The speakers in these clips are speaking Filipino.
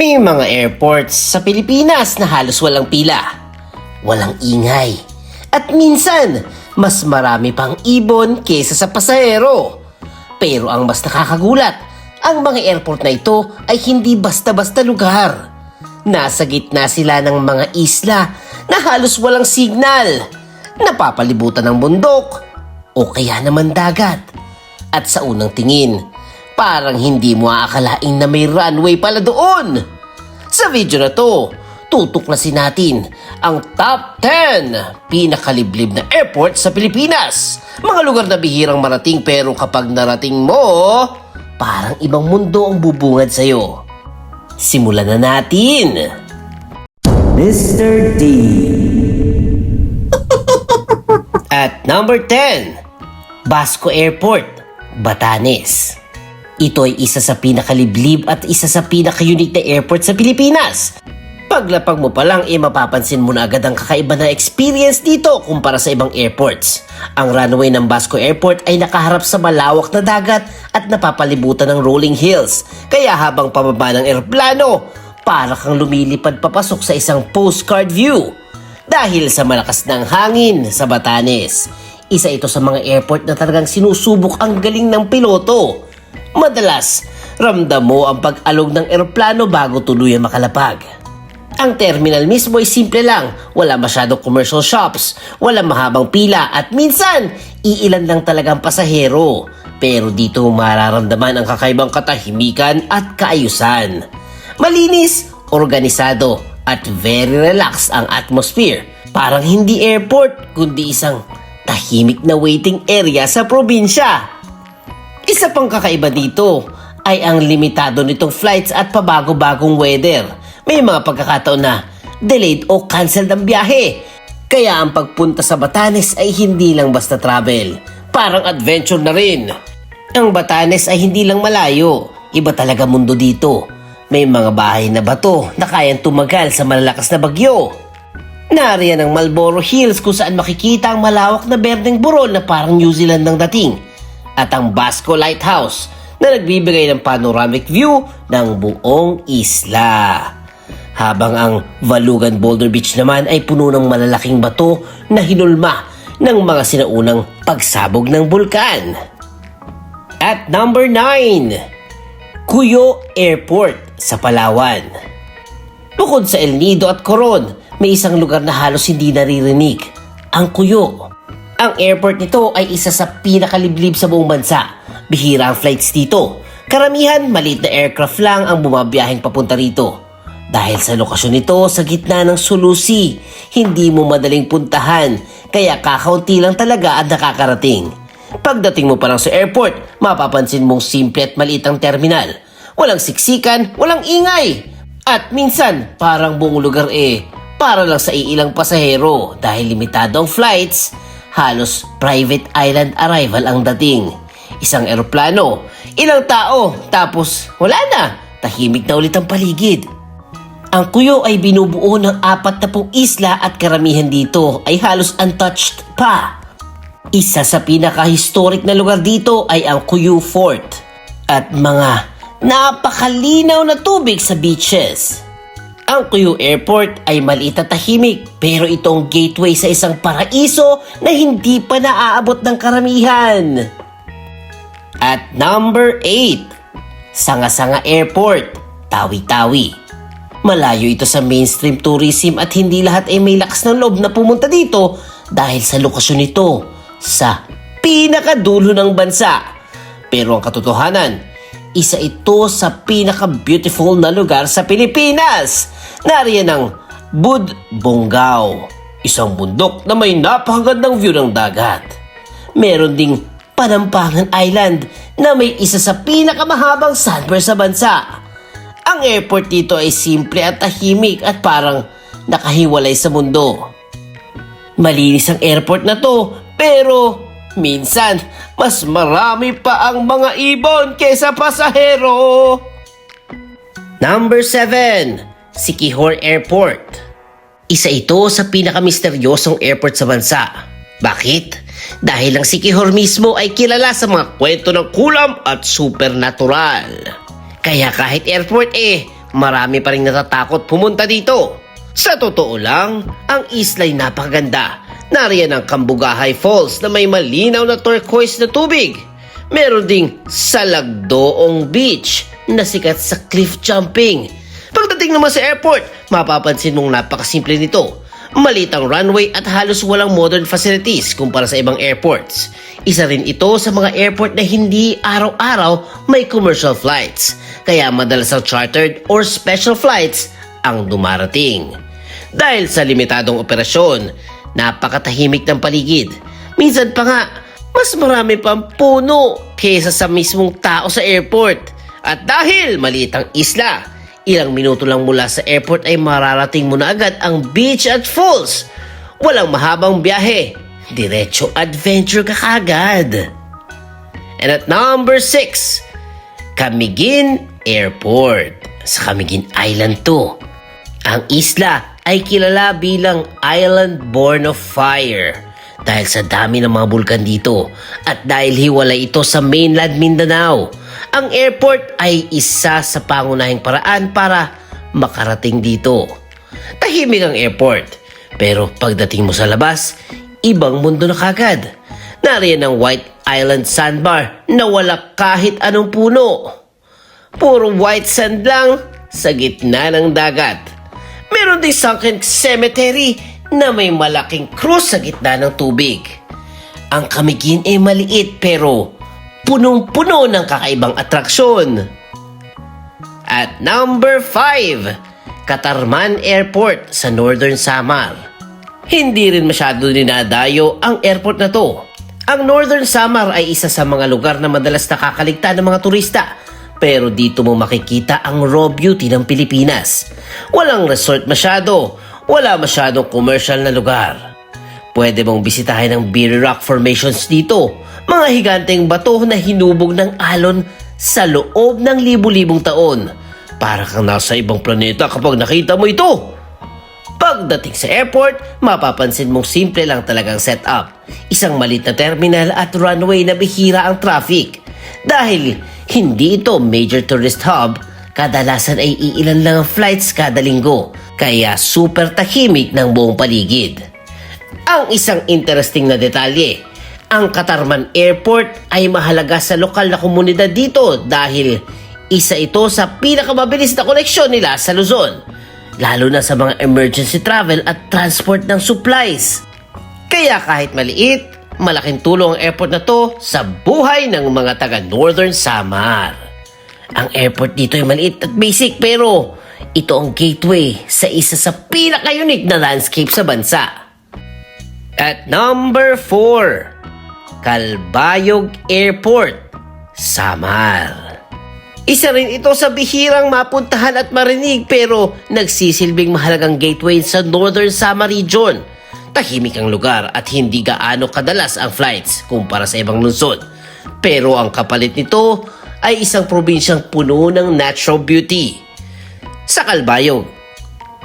May mga airports sa Pilipinas na halos walang pila, walang ingay, at minsan mas marami pang ibon kesa sa pasahero. Pero ang mas nakakagulat, ang mga airport na ito ay hindi basta-basta lugar. Nasa gitna sila ng mga isla na halos walang signal, napapalibutan ng bundok o kaya naman dagat. At sa unang tingin, parang hindi mo aakalain na may runway pala doon. Sa video na to, tutuklasin natin ang top 10 pinakaliblib na airport sa Pilipinas. Mga lugar na bihirang marating pero kapag narating mo, parang ibang mundo ang bubungad sa'yo. Simulan na natin! Mr. D. At number 10, Basco Airport, Batanes. Ito ay isa sa pinakaliblib at isa sa pinaka-unique na airport sa Pilipinas. Paglapag mo pa lang mapapansin mo na agad ang kakaiba na experience dito kumpara sa ibang airports. Ang runway ng Basco Airport ay nakaharap sa malawak na dagat at napapalibutan ng rolling hills. Kaya habang pababa ng eroplano, para kang lumilipad papasok sa isang postcard view. Dahil sa malakas ng hangin sa Batanes, isa ito sa mga airport na talagang sinusubok ang galing ng piloto. Madalas, ramdam mo ang pag-alog ng eroplano bago tuluyan makalapag. Ang terminal mismo ay simple lang, wala masyadong commercial shops, wala mahabang pila at minsan, iilan lang talagang pasahero. Pero dito mararamdaman ang kakaibang katahimikan at kaayusan. Malinis, organisado at very relaxed ang atmosphere. Parang hindi airport, kundi isang tahimik na waiting area sa probinsya. Isa pang kakaiba dito ay ang limitado nitong flights at pabago-bagong weather. May mga pagkakataon na delayed o canceled ang biyahe. Kaya ang pagpunta sa Batanes ay hindi lang basta travel. Parang adventure na rin. Ang Batanes ay hindi lang malayo. Iba talaga mundo dito. May mga bahay na bato na kayang tumagal sa malalakas na bagyo. Nariyan ang Marlboro Hills kung saan makikita ang malawak na berdeng burol na parang New Zealand ng dating. At ang Basco Lighthouse na nagbibigay ng panoramic view ng buong isla. Habang ang Valugan Boulder Beach naman ay puno ng malalaking bato na hinulma ng mga sinaunang pagsabog ng bulkan. At number 9, Cuyo Airport sa Palawan. Bukod sa El Nido at Coron, may isang lugar na halos hindi naririnig, ang Cuyo. Ang airport nito ay isa sa pinakaliblib sa buong bansa. Bihira ang flights dito. Karamihan, maliit na aircraft lang ang bumabiyaheng papunta rito. Dahil sa lokasyon nito sa gitna ng Sulusi, hindi mo madaling puntahan, kaya kakaunti lang talaga ang nakakarating. Pagdating mo pa lang sa airport, mapapansin mong simple at maliit ang terminal. Walang siksikan, walang ingay. At minsan, parang buong lugar para lang sa iilang pasahero dahil limitado ang flights. Halos private island arrival ang dating. Isang eroplano, ilang tao, tapos wala na, tahimik na ulit ang paligid. Ang Cuyo ay binubuo ng 40 isla at karamihan dito ay halos untouched pa. Isa sa pinaka-historic na lugar dito ay ang Cuyo Fort at mga napakalinaw na tubig sa beaches. Ang Cuyo Airport ay maliit at tahimik pero itong gateway sa isang paraiso na hindi pa naaabot ng karamihan. At number 8, Sanga-Sanga Airport, Tawi-Tawi. Malayo ito sa mainstream tourism at hindi lahat ay may lakas ng loob na pumunta dito dahil sa lokasyon nito sa pinakadulo ng bansa. Pero ang katotohanan, isa ito sa pinaka-beautiful na lugar sa Pilipinas. Nariyan ang Budbongao, isang bundok na may napakagandang view ng dagat. Meron ding Panampangan Island na may isa sa pinakamahabang sandbar sa bansa. Ang airport dito ay simple at tahimik at parang nakahiwalay sa mundo. Malinis ang airport na to pero minsan mas marami pa ang mga ibon kaysa pasahero. Number 7, Siquijor Airport. Isa ito sa pinakamisteryosong airport sa bansa. Bakit? Dahil ang Siquijor mismo ay kilala sa mga kwento ng kulam at supernatural. Kaya kahit airport marami pa rin natatakot pumunta dito. Sa totoo lang, ang isla'y napakaganda. Nariyan ang Kambugahay Falls na may malinaw na turquoise na tubig. Meron ding Salagdoong Beach na sikat sa cliff jumping. Pagdating naman sa airport, mapapansin mong napakasimple nito. Maliit ang runway at halos walang modern facilities kumpara sa ibang airports. Isa rin ito sa mga airport na hindi araw-araw may commercial flights. Kaya madalas ang chartered or special flights ang dumarating. Dahil sa limitadong operasyon, napakatahimik ng paligid. Minsan pa nga, mas marami pang puno kaysa sa mismong tao sa airport. At dahil maliit ang isla, ilang minuto lang mula sa airport ay mararating mo na agad ang beach at falls. Walang mahabang biyahe. Diretso adventure ka kagad. And at number 6, Camiguin Airport. Sa Camiguin Island to. Ang isla ay kilala bilang Island Born of Fire dahil sa dami ng mga bulkan dito at dahil hiwalay ito sa mainland Mindanao. Ang airport ay isa sa pangunahing paraan para makarating dito. Tahimik ang airport, pero pagdating mo sa labas, ibang mundo na kagad. Nariyan ang White Island Sandbar na wala kahit anong puno. Puro white sand lang sa gitna ng dagat. Meron ding sunken cemetery na may malaking krus sa gitna ng tubig. Ang Camiguin ay maliit pero punong-puno ng kakaibang atraksyon. At number 5, Catarman Airport sa Northern Samar. Hindi rin masyado dinadayo ang airport na to. Ang Northern Samar ay isa sa mga lugar na madalas nakakaligtan ng mga turista. Pero dito mo makikita ang raw beauty ng Pilipinas. Walang resort masyado, wala masyadong commercial na lugar. Pwede mong bisitahin ang Beary Rock Formations dito, mga higanteng bato na hinubog ng alon sa loob ng libu-libong taon. Para kang nasa ibang planeta kapag nakita mo ito. Pagdating sa airport, mapapansin mong simple lang talagang setup. Isang maliit na terminal at runway na bihira ang traffic. Dahil hindi ito major tourist hub, kadalasan ay iilan lang ang flights kada linggo, kaya super tahimik ng buong paligid. Ang isang interesting na detalye, ang Catarman Airport ay mahalaga sa lokal na komunidad dito dahil isa ito sa pinakamabilis na koneksyon nila sa Luzon, lalo na sa mga emergency travel at transport ng supplies. Kaya kahit maliit, malaking tulong ang airport na to sa buhay ng mga taga Northern Samar. Ang airport dito ay maliit at basic pero ito ang gateway sa isa sa pinaka-unique na landscape sa bansa. At number 4, Calbayog Airport, Samar. Isa rin ito sa bihirang mapuntahan at marinig pero nagsisilbing mahalagang gateway sa Northern Samar region. Tahimik ang lugar at hindi gaano kadalas ang flights kumpara sa ibang lungsod. Pero ang kapalit nito ay isang probinsyang puno ng natural beauty. Sa Calbayog,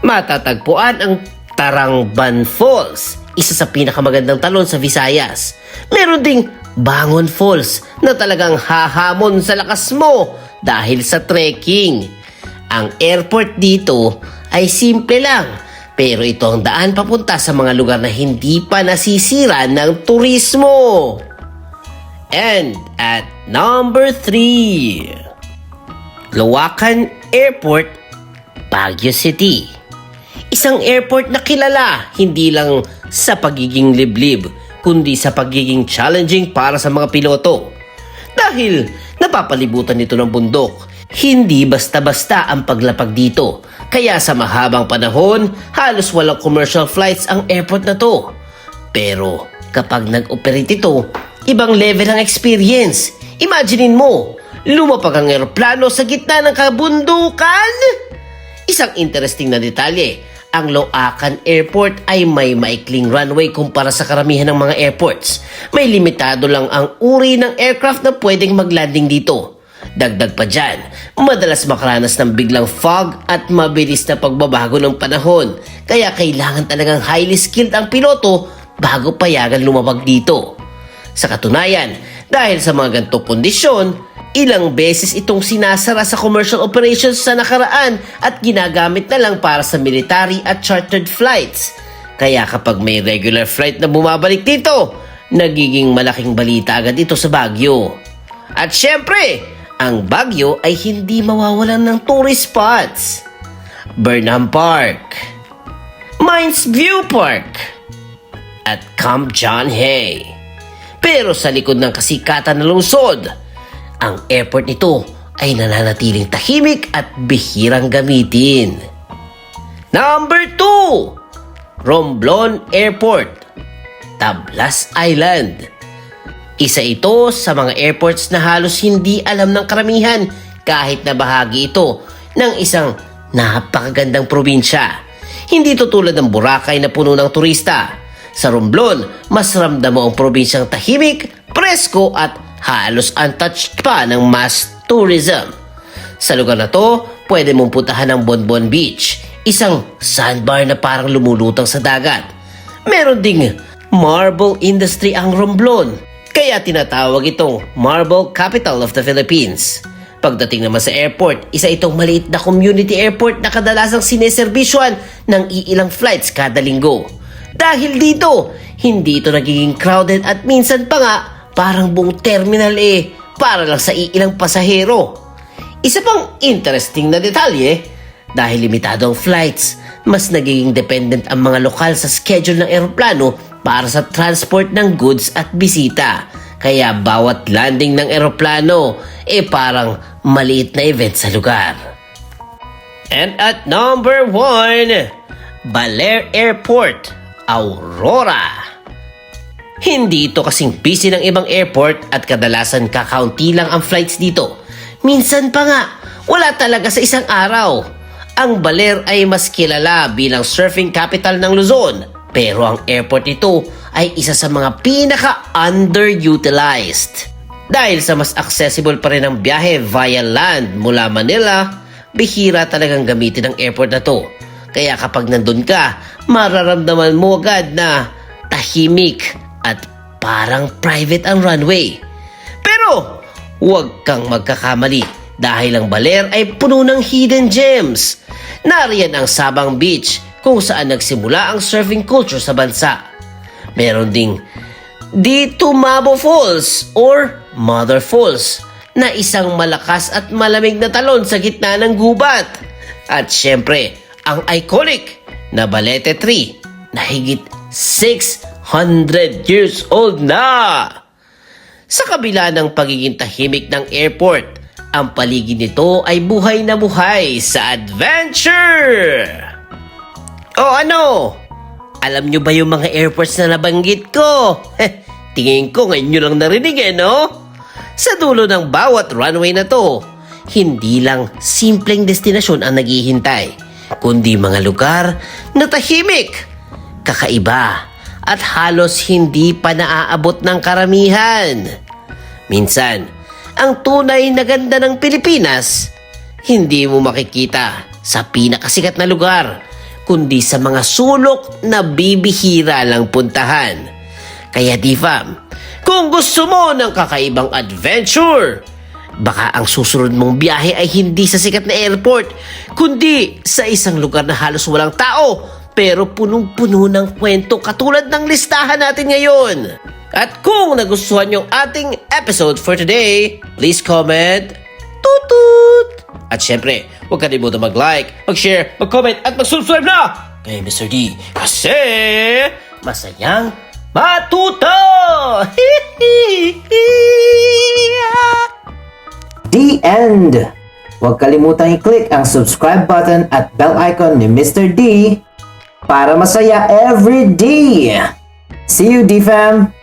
matatagpuan ang Tarangban Falls, isa sa pinakamagandang talon sa Visayas. Meron ding Bangon Falls na talagang hahamon sa lakas mo dahil sa trekking. Ang airport dito ay simple lang. Pero ito ang daan papunta sa mga lugar na hindi pa nasisira ng turismo. And at number 3, Lawakan Airport, Baguio City. Isang airport na kilala hindi lang sa pagiging liblib, kundi sa pagiging challenging para sa mga piloto. Dahil napapalibutan nito ng bundok, hindi basta-basta ang paglapag dito. Kaya sa mahabang panahon, halos walang commercial flights ang airport na to. Pero kapag nag-operate ito, ibang level ang experience. Imaginein mo, lumapag ang eroplano sa gitna ng kabundukan. Isang interesting na detalye, ang Lawakan Airport ay may maikling runway kumpara sa karamihan ng mga airports. May limitado lang ang uri ng aircraft na pwedeng maglanding dito. Dagdag pa dyan, madalas makaranas ng biglang fog at mabilis na pagbabago ng panahon. Kaya kailangan talagang highly skilled ang piloto bago payagan lumapag dito. Sa katunayan, dahil sa mga ganitong kondisyon, Ilang beses itong sinasara sa commercial operations sa nakaraan at ginagamit na lang para sa military at chartered flights. Kaya kapag may regular flight na bumabalik dito, nagiging malaking balita agad ito sa Baguio. At syempre, ang Baguio ay hindi mawawalan ng tourist spots. Burnham Park, Mines View Park, at Camp John Hay. Pero sa likod ng kasikatan na lungsod, ang airport nito ay nananatiling tahimik at bihirang gamitin. Number 2, Romblon Airport, Tablas Island. Isa ito sa mga airports na halos hindi alam ng karamihan kahit na bahagi ito ng isang napakagandang probinsya. Hindi ito tulad ng Boracay na puno ng turista. Sa Romblon, mas ramdam mo ang probinsyang tahimik, presko at halos untouched pa ng mass tourism. Sa lugar na to, pwede mong puntahan ang Bonbon Beach, isang sandbar na parang lumulutang sa dagat. Meron ding marble industry ang Romblon, kaya tinatawag itong Marble Capital of the Philippines. Pagdating naman sa airport, isa itong maliit na community airport na kadalasang sineservisyoan ng iilang flights kada linggo. Dahil dito, hindi ito nagiging crowded at minsan pa nga parang buong terminal para lang sa iilang pasahero. Isa pang interesting na detalye, dahil limitado ang flights, mas nagiging dependent ang mga lokal sa schedule ng eroplano para sa transport ng goods at bisita. Kaya bawat landing ng eroplano parang maliit na event sa lugar. And at number 1, Baler Airport, Aurora. Hindi ito kasing busy ng ibang airport at kadalasan kakaunti lang ang flights dito. Minsan pa nga, wala talaga sa isang araw. Ang Baler ay mas kilala bilang surfing capital ng Luzon, pero ang airport nito ay isa sa mga pinaka-underutilized. Dahil sa mas accessible pa rin ang biyahe via land mula Manila, bihira talagang gamitin ang airport na to. Kaya kapag nandun ka, mararamdaman mo agad na tahimik at parang private ang runway. Pero huwag kang magkakamali dahil ang Baler ay puno ng hidden gems. Nariyan ang Sabang Beach kung saan nagsimula ang surfing culture sa bansa. Meron ding Ditumabo Falls or Mother Falls na isang malakas at malamig na talon sa gitna ng gubat. At syempre, ang iconic na Balete Tree na higit 600 years old na. Sa kabila ng pagiging tahimik ng airport, ang paligid nito ay buhay na buhay sa adventure. O ano? Alam nyo ba yung mga airports na nabanggit ko? Tingin ko ngayon nyo lang narinig no? Sa dulo ng bawat runway na to, hindi lang simpleng destinasyon ang naghihintay, kundi mga lugar na tahimik, kakaiba, at halos hindi pa naaabot ng karamihan. Minsan, ang tunay na ganda ng Pilipinas, hindi mo makikita sa pinakasikat na lugar, kundi sa mga sulok na bibihira lang puntahan. Kaya di fam, kung gusto mo ng kakaibang adventure, baka ang susunod mong biyahe ay hindi sa sikat na airport, kundi sa isang lugar na halos walang tao, pero punong-puno ng kwento katulad ng listahan natin ngayon. At kung nagustuhan yung ating episode for today, please comment, tutut! At syempre, huwag kalimutan mag-like, mag-share, mag-comment at mag-subscribe na kay Mr. D. Kasi masayang matuto! The end! Huwag kalimutang i-click ang subscribe button at bell icon ni Mr. D para masaya every day! See you, D-Fam!